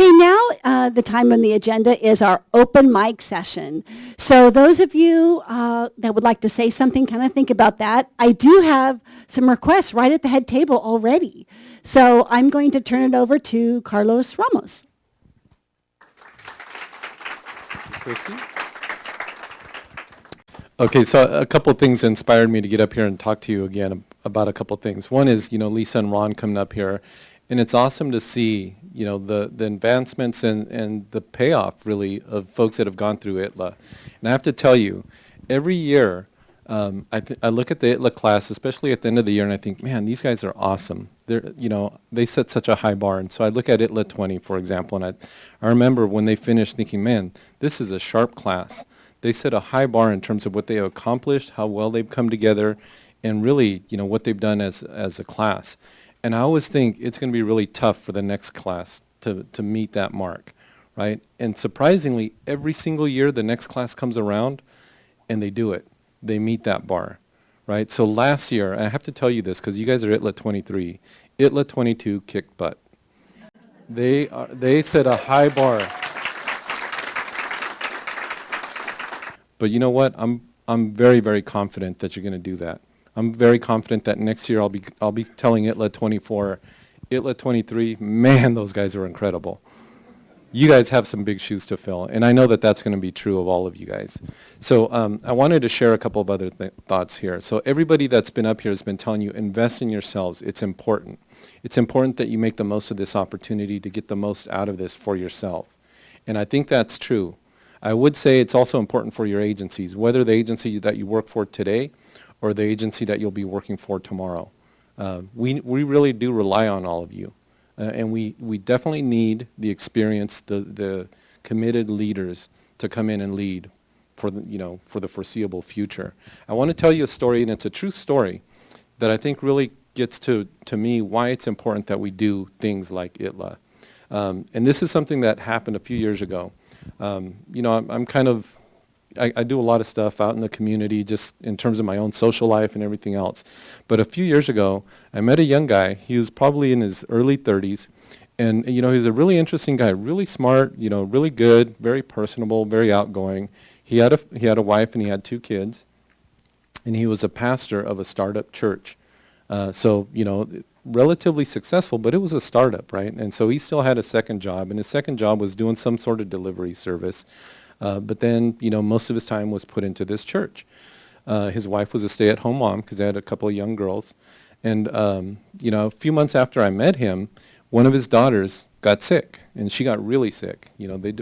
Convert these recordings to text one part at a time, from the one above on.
Okay, now the time on the agenda is our open mic session. So those of you that would like to say something, kind of think about that. I do have some requests right at the head table already. So I'm going to turn it over to Carlos Ramos. Chrissy? Okay, so a couple of things inspired me to get up here and talk to you again about a couple of things. One is, Lisa and Ron coming up here, and it's awesome to see, the advancements and the payoff, really, of folks that have gone through ITLA. And I have to tell you, every year, I look at the ITLA class, especially at the end of the year, and I think, man, these guys are awesome. They set such a high bar. And so I look at ITLA 20, for example, and I remember when they finished thinking, man, this is a sharp class. They set a high bar in terms of what they have accomplished, how well they've come together, and really, what they've done as a class. And I always think it's going to be really tough for the next class to meet that mark, right? And surprisingly, every single year the next class comes around and they do it. They meet that bar, right? So last year, and I have to tell you this because you guys are ITLA 23, ITLA 22 kicked butt. They set a high bar. But you know what? I'm very, very confident that you're going to do that. I'm very confident that next year I'll be telling ITLA 24, ITLA 23, man, those guys are incredible. You guys have some big shoes to fill, and I know that that's going to be true of all of you guys. So I wanted to share a couple of other thoughts here. So everybody that's been up here has been telling you, invest in yourselves. It's important. It's important that you make the most of this opportunity to get the most out of this for yourself. And I think that's true. I would say it's also important for your agencies, whether the agency that you work for today or the agency that you'll be working for tomorrow. We really do rely on all of you. And we definitely need the experience, the committed leaders to come in and lead for the foreseeable future. I want to tell you a story, and it's a true story, that I think really gets to me why it's important that we do things like ITLA. And this is something that happened a few years ago. I do a lot of stuff out in the community just in terms of my own social life and everything else. But a few years ago, I met a young guy. He was probably in his early 30s. And, he was a really interesting guy, really smart, really good, very personable, very outgoing. He had a wife and he had 2 kids. And he was a pastor of a startup church. Relatively successful, but it was a startup, right? And so he still had a second job. And his second job was doing some sort of delivery service. But then, most of his time was put into this church. His wife was a stay-at-home mom because they had a couple of young girls. And, a few months after I met him, one of his daughters got sick, and she got really sick.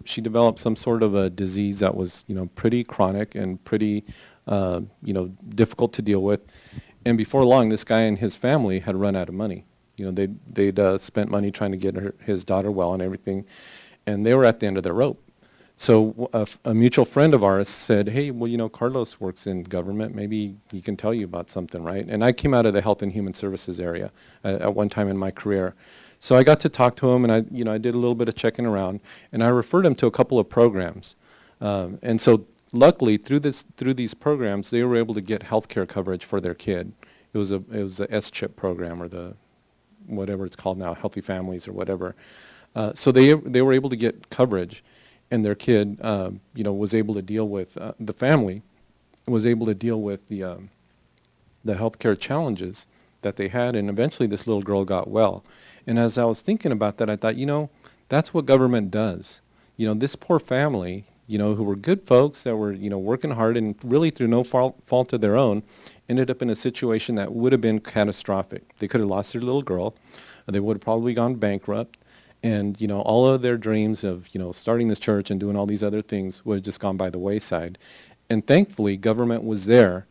She developed some sort of a disease that was, pretty chronic and pretty, difficult to deal with. And before long, this guy and his family had run out of money. They'd spent money trying to get his daughter well and everything, and they were at the end of their rope. So a mutual friend of ours said, hey, well, Carlos works in government. Maybe he can tell you about something, right? And I came out of the Health and Human Services area at one time in my career. So I got to talk to him, and I did a little bit of checking around, and I referred him to a couple of programs. And so luckily, through these programs, they were able to get health care coverage for their kid. It was the SCHIP program, or the whatever it's called now, Healthy Families or whatever. So they were able to get coverage. And their kid, was able to deal with, the family was able to deal with the healthcare challenges that they had, and eventually this little girl got well. And as I was thinking about that, I thought, that's what government does. This poor family, who were good folks that were, working hard and really through no fault of their own, ended up in a situation that would have been catastrophic. They could have lost their little girl. They would have probably gone bankrupt. And, all of their dreams of, starting this church and doing all these other things would have just gone by the wayside. And thankfully, government was there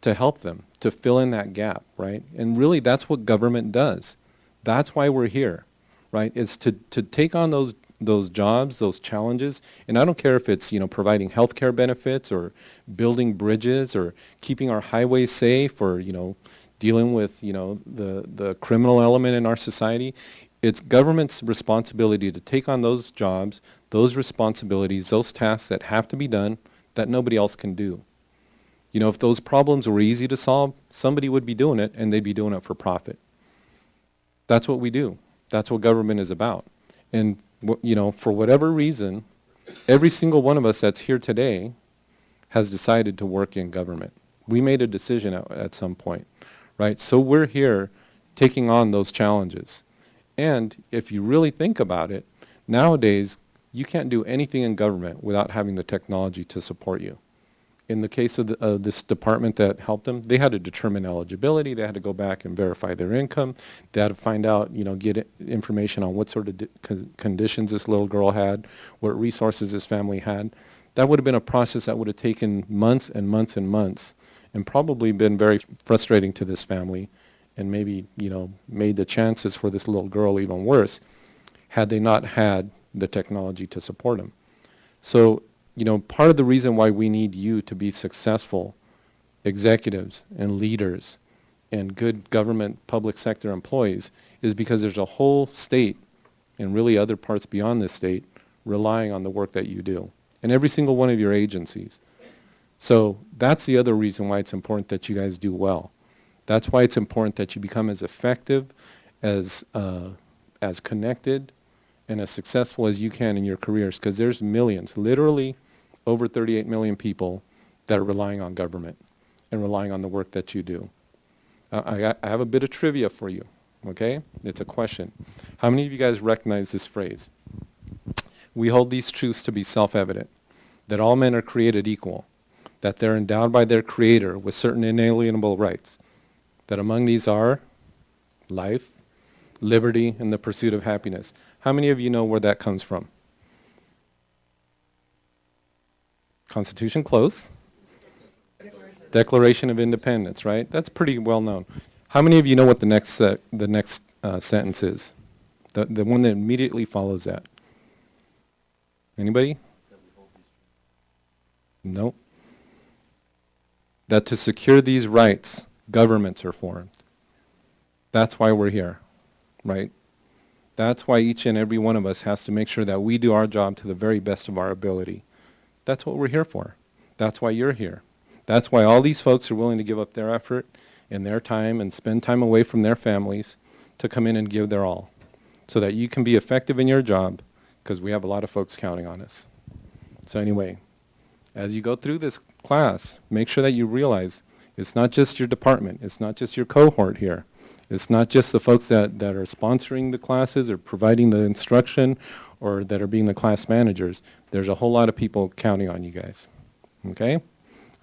to help them, to fill in that gap, right? And really, that's what government does. That's why we're here, right? It's to take on those jobs, those challenges. And I don't care if it's, providing health care benefits or building bridges or keeping our highways safe or, dealing with, the criminal element in our society. It's government's responsibility to take on those jobs, those responsibilities, those tasks that have to be done that nobody else can do. If those problems were easy to solve, somebody would be doing it, and they'd be doing it for profit. That's what we do. That's what government is about. And for whatever reason, every single one of us that's here today has decided to work in government. We made a decision at some point, right? So we're here taking on those challenges. And if you really think about it, nowadays, you can't do anything in government without having the technology to support you. In the case of this department that helped them, they had to determine eligibility. They had to go back and verify their income. They had to find out, get information on what sort of conditions this little girl had, what resources this family had. That would have been a process that would have taken months and months and months, and probably been very frustrating to this family, and maybe, made the chances for this little girl even worse, had they not had the technology to support them. So, part of the reason why we need you to be successful executives and leaders and good government public sector employees is because there's a whole state, and really other parts beyond this state, relying on the work that you do, and every single one of your agencies. So that's the other reason why it's important that you guys do well. That's why it's important that you become as effective, as connected, and as successful as you can in your careers, because there's millions, literally over 38 million people that are relying on government and relying on the work that you do. I have a bit of trivia for you, okay? It's a question. How many of you guys recognize this phrase? We hold these truths to be self-evident, that all men are created equal, that they're endowed by their Creator with certain inalienable rights, that among these are life, liberty, and the pursuit of happiness. How many of you know where that comes from? Constitution, close. Declaration of Independence, right? That's pretty well known. How many of you know what the next sentence is? The one that immediately follows that. Anybody? No. That to secure these rights, governments are formed. That's why we're here, right? That's why each and every one of us has to make sure that we do our job to the very best of our ability. That's what we're here for. That's why you're here. That's why all these folks are willing to give up their effort and their time and spend time away from their families to come in and give their all, so that you can be effective in your job, because we have a lot of folks counting on us. So anyway, as you go through this class, make sure that you realize it's not just your department, it's not just your cohort here, it's not just the folks that are sponsoring the classes or providing the instruction or that are being the class managers. There's a whole lot of people counting on you guys, okay?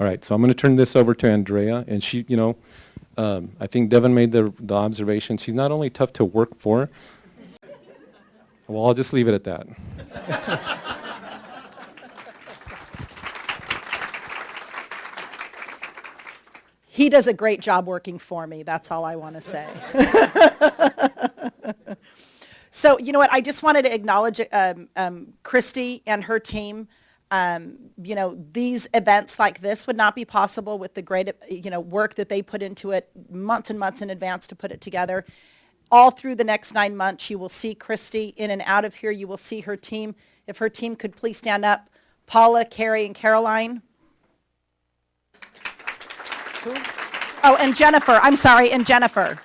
All right, so I'm going to turn this over to Andrea, and she, I think Devin made the observation, she's not only tough to work for, well, I'll just leave it at that. He does a great job working for me. That's all I want to say. So, you know what? I just wanted to acknowledge Christy and her team. These events like this would not be possible with the great, work that they put into it months and months in advance to put it together. All through the next 9 months, you will see Christy in and out of here. You will see her team. If her team could please stand up. Paula, Carrie, and Caroline. Oh, and Jennifer. I'm sorry, and Jennifer.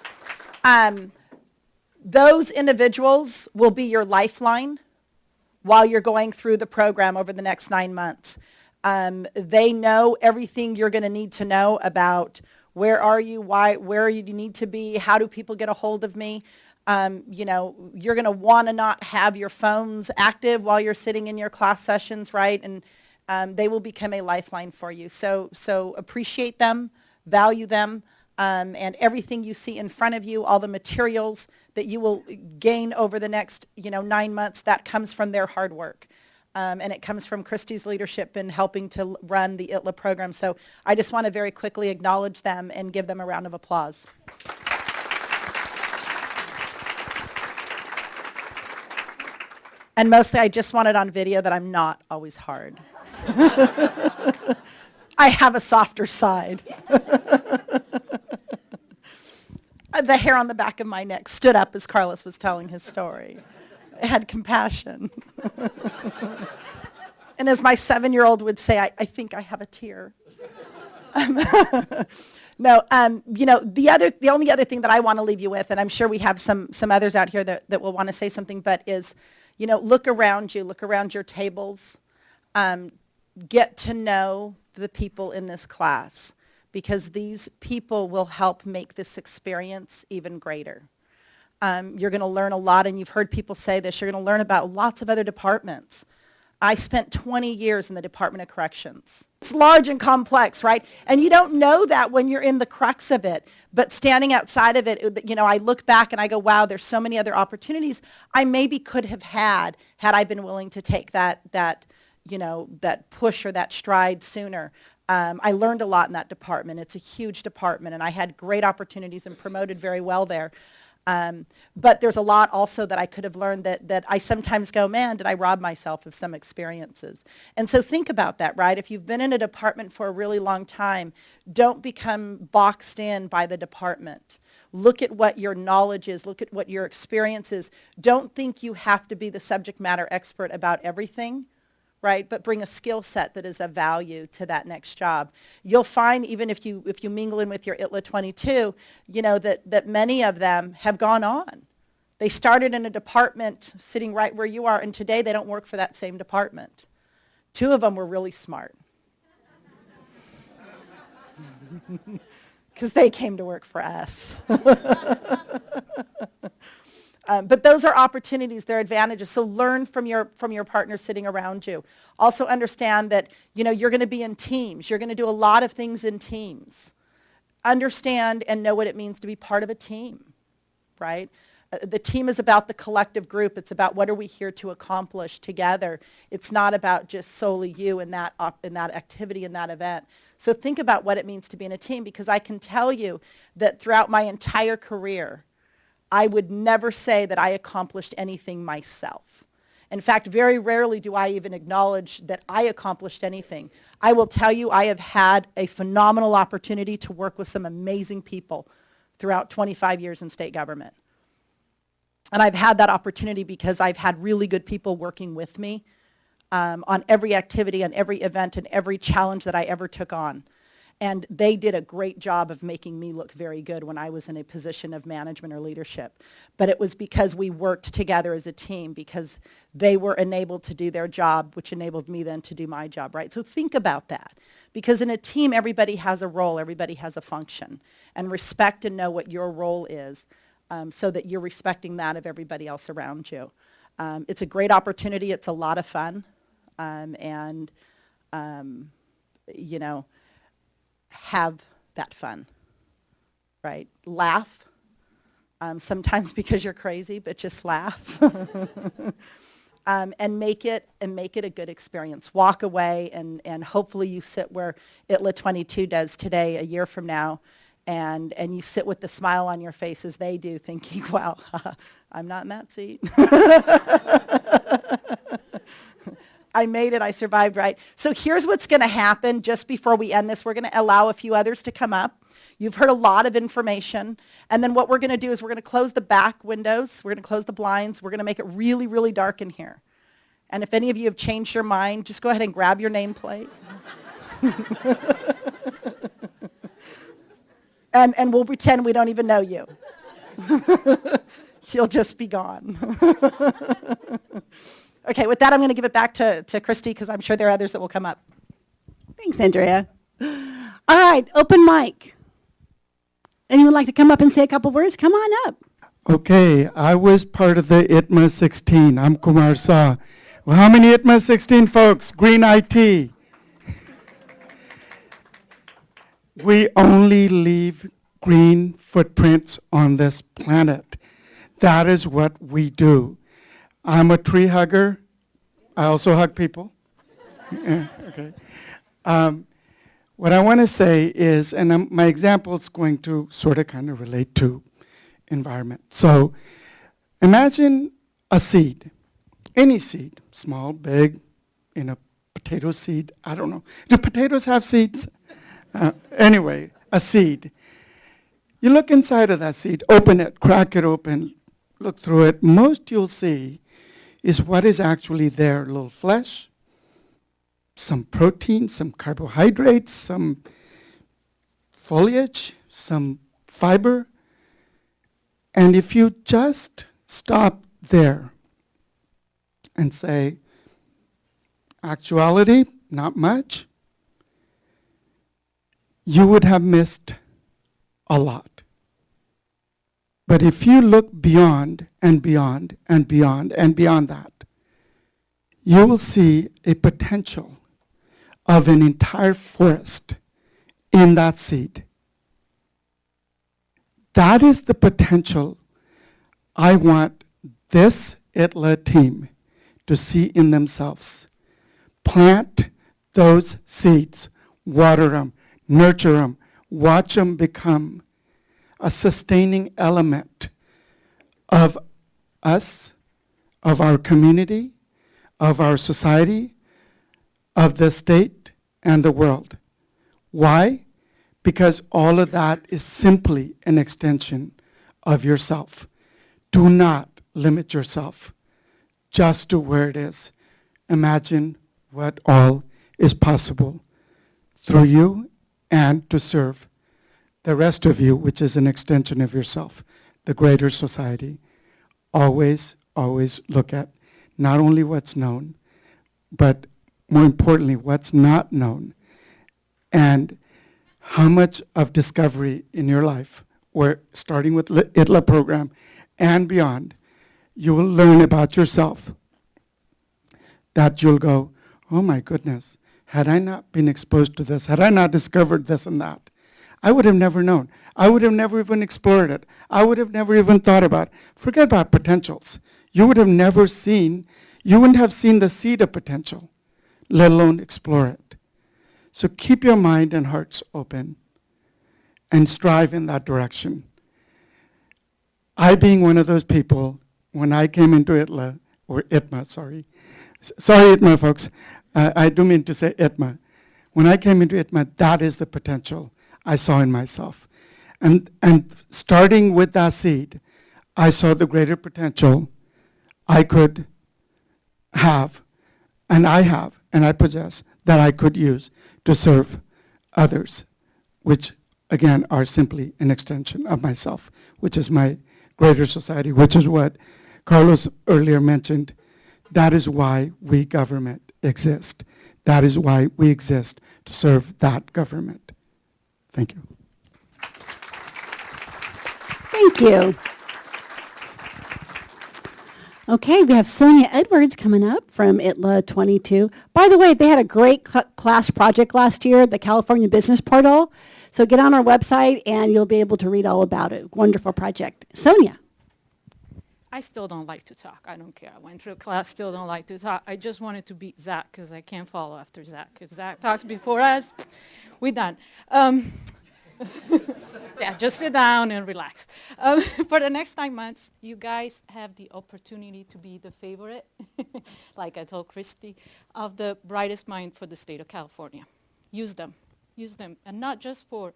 Those individuals will be your lifeline while you're going through the program over the next 9 months. They know everything you're going to need to know about where are you, where you need to be, how do people get a hold of me. You're going to want to not have your phones active while you're sitting in your class sessions, right? And they will become a lifeline for you. So appreciate them, value them, and everything you see in front of you, all the materials that you will gain over the next 9 months, that comes from their hard work. And it comes from Christy's leadership in helping to run the ITLA program. So I just want to very quickly acknowledge them and give them a round of applause. And mostly I just wanted on video that I'm not always hard. I have a softer side. The hair on the back of my neck stood up as Carlos was telling his story. I had compassion. And as my 7-year-old would say, I think I have a tear. No, the only other thing that I want to leave you with, and I'm sure we have some others out here that will want to say something, but is, Look around you, look around your tables, get to know the people in this class, because these people will help make this experience even greater. You're going to learn a lot, and you've heard people say this, you're going to learn about lots of other departments. I spent 20 years in the Department of Corrections. It's large and complex, right? And you don't know that when you're in the crux of it. But standing outside of it, I look back and I go, wow, there's so many other opportunities I maybe could have had I been willing to take that push or that stride sooner. I learned a lot in that department. It's a huge department, and I had great opportunities and promoted very well there. But there's a lot also that I could have learned that I sometimes go, man, did I rob myself of some experiences? And so think about that, right? If you've been in a department for a really long time, don't become boxed in by the department. Look at what your knowledge is. Look at what your experience is. Don't think you have to be the subject matter expert about everything, right? But bring a skill set that is of value to that next job. You'll find, even if you mingle in with your ITLA 22, that many of them have gone on. They started in a department sitting right where you are, and today they don't work for that same department. 2 of them were really smart, because they came to work for us. But those are opportunities, they're advantages. So learn from your partners sitting around you. Also understand that, you're going to be in teams. You're going to do a lot of things in teams. Understand and know what it means to be part of a team, right? The team is about the collective group. It's about what are we here to accomplish together. It's not about just solely you in that activity, in that event. So think about what it means to be in a team, because I can tell you that throughout my entire career, I would never say that I accomplished anything myself. In fact, very rarely do I even acknowledge that I accomplished anything. I will tell you, I have had a phenomenal opportunity to work with some amazing people throughout 25 years in state government. And I've had that opportunity because I've had really good people working with me on every activity, on every event, and every challenge that I ever took on. And they did a great job of making me look very good when I was in a position of management or leadership. But it was because we worked together as a team, because they were enabled to do their job, which enabled me then to do my job, right? So think about that. Because in a team, everybody has a role, everybody has a function. And respect and know what your role is, so that you're respecting that of everybody else around you. It's a great opportunity. It's a lot of fun. Have that fun, right? Laugh, sometimes because you're crazy, but just laugh. And make it a good experience. Walk away, and hopefully you sit where ITLA 22 does today, a year from now, and you sit with the smile on your face as they do, thinking, wow, I'm not in that seat. I made it, I survived, right? So here's what's going to happen just before we end this. We're going to allow a few others to come up. You've heard a lot of information. And then what we're going to do is we're going to close the back windows. We're going to close the blinds. We're going to make it really, really dark in here. And if any of you have changed your mind, just go ahead and grab your nameplate. and we'll pretend we don't even know you. You'll just be gone. Okay, with that, I'm going to give it back to Christy, because I'm sure there are others that will come up. Thanks, Andrea. All right, open mic. Anyone like to come up and say a couple words? Come on up. Okay, I was part of the ITMA 16. I'm Kumar Saw. Well, how many ITMA 16 folks? Green IT. We only leave green footprints on this planet. That is what we do. I'm a tree hugger. I also hug people. Yeah, okay. What I want to say is, and my example is going to sort of kind of relate to environment. So imagine a seed, any seed, small, big, a potato seed, I don't know. Do potatoes have seeds? Anyway, a seed. You look inside of that seed, open it, crack it open, look through it. Most you'll see is what is actually there, a little flesh, some protein, some carbohydrates, some foliage, some fiber. And if you just stop there and say, actuality, not much, you would have missed a lot. But if you look beyond and beyond and beyond and beyond that, you will see a potential of an entire forest in that seed. That is the potential I want this ITLA team to see in themselves. Plant those seeds, water them, nurture them, watch them become a sustaining element of us, of our community, of our society, of the state and the world. Why? Because all of that is simply an extension of yourself. Do not limit yourself just to where it is. Imagine what all is possible through you and to serve the rest of you, which is an extension of yourself, the greater society. Always, always look at not only what's known, but more importantly, what's not known, and how much of discovery in your life, where starting with ITLA program and beyond, you will learn about yourself that you'll go, oh my goodness, had I not been exposed to this, had I not discovered this and that, I would have never known. I would have never even explored it. I would have never even thought about it. Forget about potentials. You would have never seen, you wouldn't have seen the seed of potential, let alone explore it. So keep your mind and hearts open and strive in that direction. I, being one of those people, when I came into ITLA, or ITMA, sorry. Sorry, ITMA, folks. I do mean to say ITMA. When I came into ITMA, that is the potential I saw in myself. And starting with that seed, I saw the greater potential I could have, and I have, and I possess, that I could use to serve others, which again are simply an extension of myself, which is my greater society, which is what Carlos earlier mentioned. That is why we government exist. That is why we exist, to serve that government. Thank you. Thank you. Okay, we have Sonia Edwards coming up from ITLA 22. By the way, they had a great class project last year, the California Business Portal. So get on our website and you'll be able to read all about it. Wonderful project. Sonia. I still don't like to talk. I don't care. I went through class, still don't like to talk. I just wanted to beat Zach because I can't follow after Zach. Because Zach talks before us. We're done. Yeah, just sit down and relax. For the next 9 months, you guys have the opportunity to be the favorite, like I told Christy, of the brightest mind for the state of California. Use them. Use them. And not just for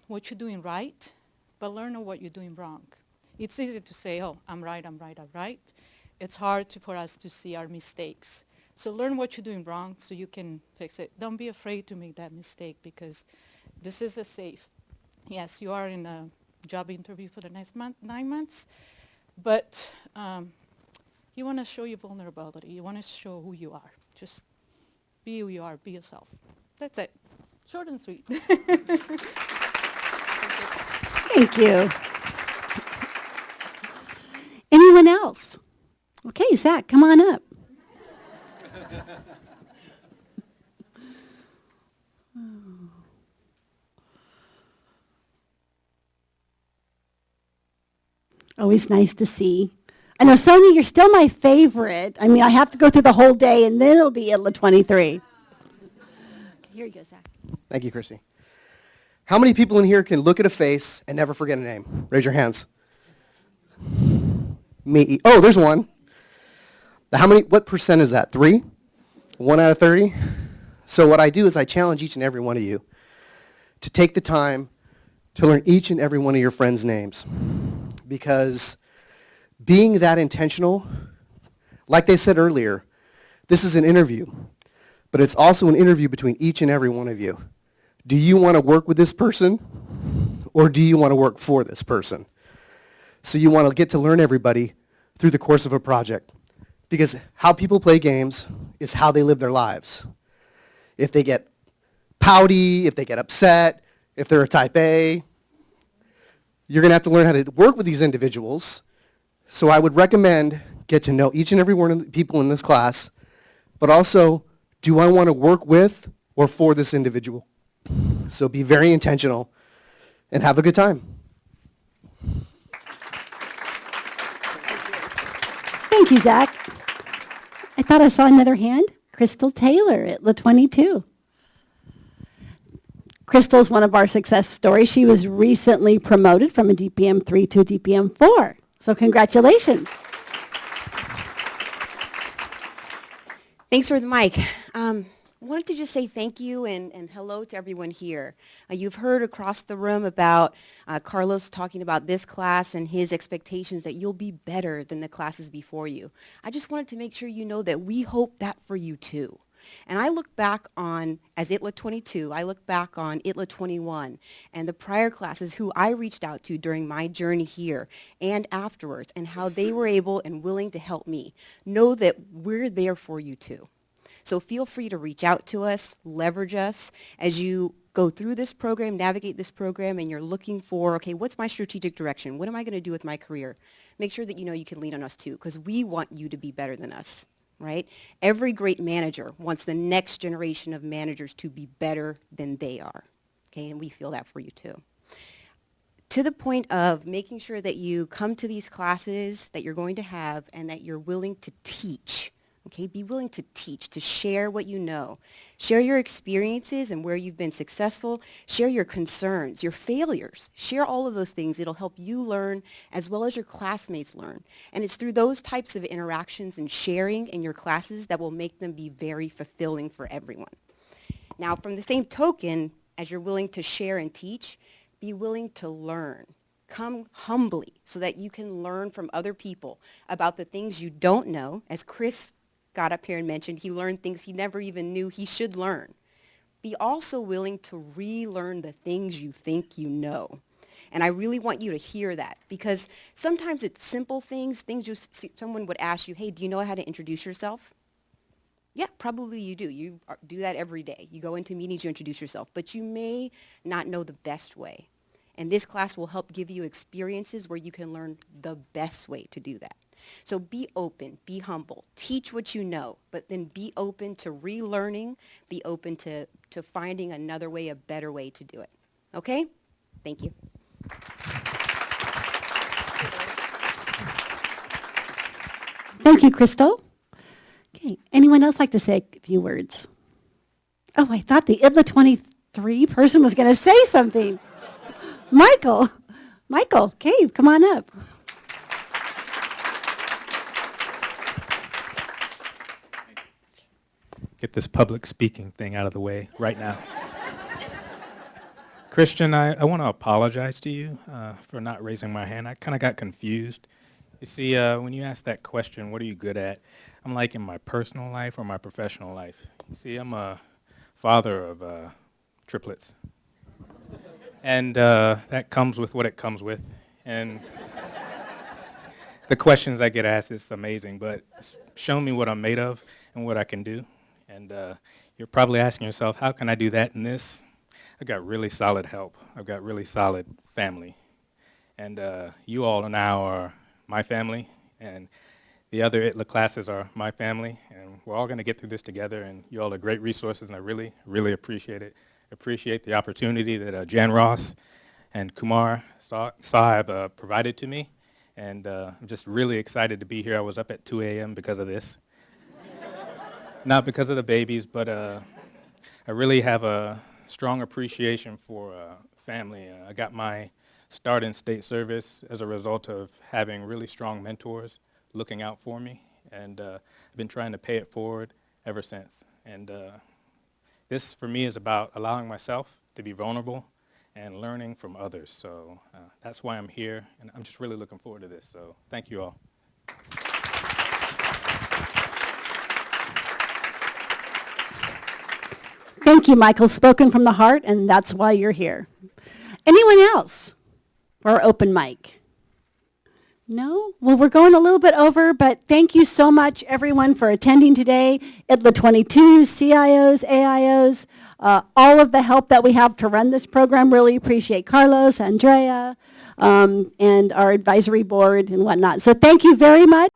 what you're doing right, but learn on what you're doing wrong. It's easy to say, oh, I'm right, I'm right, I'm right. It's hard for us to see our mistakes. So learn what you're doing wrong so you can fix it. Don't be afraid to make that mistake because this is a safe. Yes, you are in a job interview for the next 9 months, but you want to show your vulnerability. You want to show who you are. Just be who you are. Be yourself. That's it. Short and sweet. Thank you. Anyone else? Okay, Zach, come on up. Always nice to see. I know, Sonia, you're still my favorite. I mean, I have to go through the whole day, and then it'll be ITLA 23. Okay, here you go, Zach. Thank you, Chrissy. How many people in here can look at a face and never forget a name? Raise your hands. Me. Oh, there's one. What percent is that? 3? 1 out of 30? So what I do is I challenge each and every one of you to take the time to learn each and every one of your friends' names. Because being that intentional, like they said earlier, this is an interview, but it's also an interview between each and every one of you. Do you want to work with this person, or do you want to work for this person? So you want to get to learn everybody through the course of a project. Because how people play games is how they live their lives. If they get pouty, if they get upset, if they're a type A, you're going to have to learn how to work with these individuals. So I would recommend get to know each and every one of the people in this class, but also, do I want to work with or for this individual? So be very intentional and have a good time. Thank you, Zach. I thought I saw another hand. Crystal Taylor at La 22. Crystal's one of our success stories. She was recently promoted from a DPM 3 to a DPM 4. So congratulations. Thanks for the mic. Wanted to just say thank you and hello to everyone here. You've heard across the room about Carlos talking about this class and his expectations that you'll be better than the classes before you. I just wanted to make sure you know that we hope that for you too. And I look back on, as ITLA 22, I look back on ITLA 21 and the prior classes who I reached out to during my journey here and afterwards and how they were able and willing to help me. Know that we're there for you too. So feel free to reach out to us, leverage us as you go through this program, navigate this program, and you're looking for, okay, what's my strategic direction? What am I going to do with my career? Make sure that you know you can lean on us too, because we want you to be better than us, right? Every great manager wants the next generation of managers to be better than they are, okay? And we feel that for you too. To the point of making sure that you come to these classes that you're going to have and that you're willing to teach. Okay, be willing to teach, to share what you know. Share your experiences and where you've been successful. Share your concerns, your failures. Share all of those things. It'll help you learn as well as your classmates learn. And it's through those types of interactions and sharing in your classes that will make them be very fulfilling for everyone. Now, from the same token, as you're willing to share and teach, be willing to learn. Come humbly so that you can learn from other people about the things you don't know. As Chris got up here and mentioned, he learned things he never even knew he should learn. Be also willing to relearn the things you think you know. And I really want you to hear that because sometimes it's simple things someone would ask you, hey, do you know how to introduce yourself? Yeah, probably you do. You do that every day. You go into meetings, you introduce yourself, but you may not know the best way. And this class will help give you experiences where you can learn the best way to do that. So be open, be humble, teach what you know, but then be open to relearning, be open to finding another way, a better way to do it. Okay? Thank you. Thank you, Crystal. Okay, anyone else like to say a few words? Oh, I thought the ITLA 23 person was going to say something. Michael, Cave, come on up. Get this public speaking thing out of the way right now. Christian, I want to apologize to you for not raising my hand. I kind of got confused. You see, when you ask that question, what are you good at? I'm like in my personal life or my professional life. You see, I'm a father of triplets. And that comes with what it comes with. And the questions I get asked is amazing, but it's shown me what I'm made of and what I can do. And you're probably asking yourself, how can I do that and this? I've got really solid help. I've got really solid family. And you all now are my family, and the other ITLA classes are my family, and we're all going to get through this together, and you all are great resources, and I really, really appreciate it. Appreciate the opportunity that Jan Ross and Kumar Saab have provided to me, and I'm just really excited to be here. I was up at 2 a.m. because of this. Not because of the babies, but I really have a strong appreciation for family. I got my start in state service as a result of having really strong mentors looking out for me, and I've been trying to pay it forward ever since. And this, for me, is about allowing myself to be vulnerable and learning from others. So that's why I'm here, and I'm just really looking forward to this. So thank you all. Thank you, Michael. Spoken from the heart, and that's why you're here. Anyone else for our open mic? No? Well, we're going a little bit over, but thank you so much, everyone, for attending today. ITLA 22, CIOs, AIOs, all of the help that we have to run this program. Really appreciate Carlos, Andrea, and our advisory board and whatnot. So thank you very much.